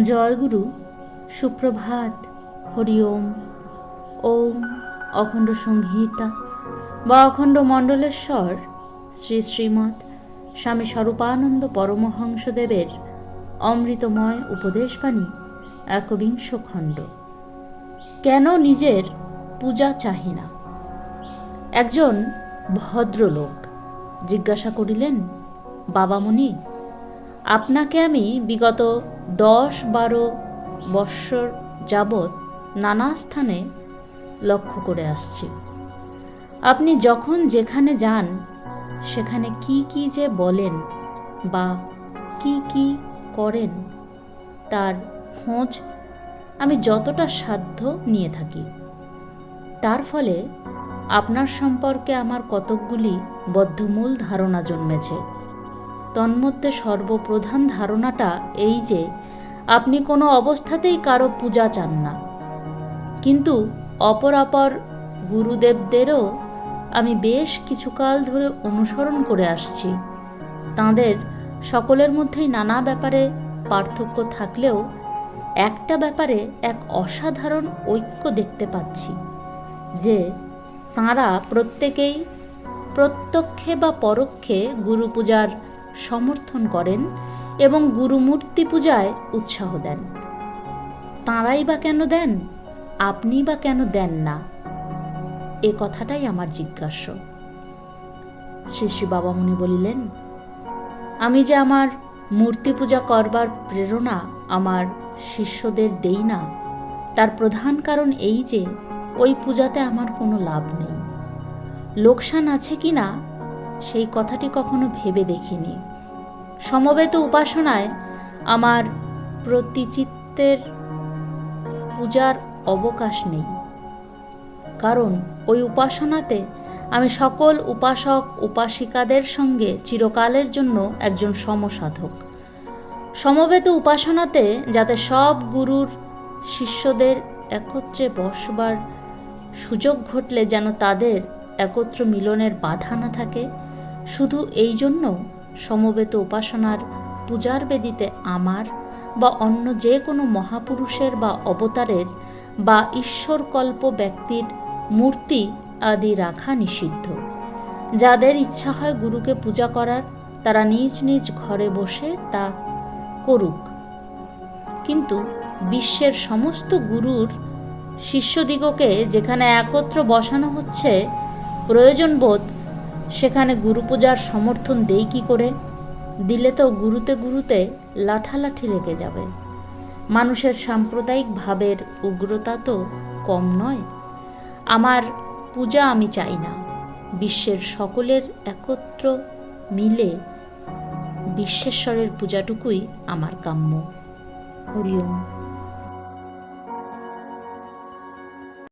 জয়গুরু, সুপ্রভাত, হরি ওম। ওম অখণ্ড সংহিতা বা অখণ্ড মণ্ডলেশ্বর শ্রী শ্রীমৎ স্বামী স্বরূপানন্দ পরমহংসদেবের অমৃতময় উপদেশবাণী, একবিংশ খণ্ড। কেন নিজের পূজা চাহি না? একজন ভদ্রলোক জিজ্ঞাসা করিলেন, বাবামণি, আপনাকে আমি বিগত 10-12 বৎসর যাবৎ নানা স্থানে লক্ষ্য করে আসছি। আপনি যখন যেখানে যান সেখানে কি কি যে বলেন বা কি কি করেন তার খোঁজ আমি যতটা সাধ্য নিয়ে থাকি। তার ফলে আপনার সম্পর্কে আমার কতকগুলি বদ্ধমূল ধারণা জন্মেছে। তন্মধ্যে সর্বপ্রধান ধারণাটা এই যে আপনি কোনো অবস্থাতেই কারো পূজা চান না। কিন্তু অপর গুরুদেবদেরও আমি বেশ কিছুকাল ধরে অনুসরণ করে আসছি। তাঁদের সকলের মধ্যেই নানা ব্যাপারে পার্থক্য থাকলেও একটা ব্যাপারে এক অসাধারণ ঐক্য দেখতে পাচ্ছি, যে তাঁরা প্রত্যেকেই প্রত্যক্ষে বা পরোক্ষে গুরু পূজার সমর্থন করেন এবং গুরুমূর্তি পূজায় উৎসাহ দেন। তাঁরাই বা কেন দেন, আপনি বা কেন দেন না, এ কথাটাই আমার জিজ্ঞাস্য। শ্রী শ্রী বাবামণি বলিলেন, আমি যে আমার মূর্তি পূজা করবার প্রেরণা আমার শিষ্যদের দেই না, তার প্রধান কারণ এই যে ওই পূজাতে আমার কোনো লাভ নেই। লোকসান আছে কি না সেই কথাটি কখনো ভেবে দেখিনি। সমবেত উপাসনায় আমার প্রতিচিত্তের পূজার অবকাশ নেই, কারণ ওই উপাসনাতে আমি সকল উপাসক উপাসিকাদের সঙ্গে চিরকালের জন্য একজন সমসাধক। সমবেত উপাসনাতে যাতে সব গুরুর শিষ্যদের একত্রে বসবার সুযোগ ঘটলে যেন তাদের একত্র মিলনের বাধা না থাকে, শুধু এই জন্য সমবেত উপাসনার পূজার বেদিতে আমার বা অন্য যে কোনো মহাপুরুষের বা অবতারের বা ঈশ্বরকল্প ব্যক্তির মূর্তি আদি রাখা নিষিদ্ধ। যাদের ইচ্ছা হয় গুরুকে পূজা করার, তারা নিজ নিজ ঘরে বসে তা করুক। কিন্তু বিশ্বের সমস্ত গুরুর শিষ্যদিগকে যেখানে একত্র বসানো হচ্ছে প্রয়োজনবোধ, সেখানে গুরু পূজার সমর্থন দেই কি করে? দিলে তো গুরুতে গুরুতে লাঠালাঠি লেগে যাবে। মানুষের সাম্প্রদায়িক ভাবের উগ্রতা তো কম নয়। আমার পূজা আমি চাই না, বিশ্বের সকলের একত্র মিলে বিশ্বেশ্বরের পূজাটুকুই আমার কাম্য। হরি ওম।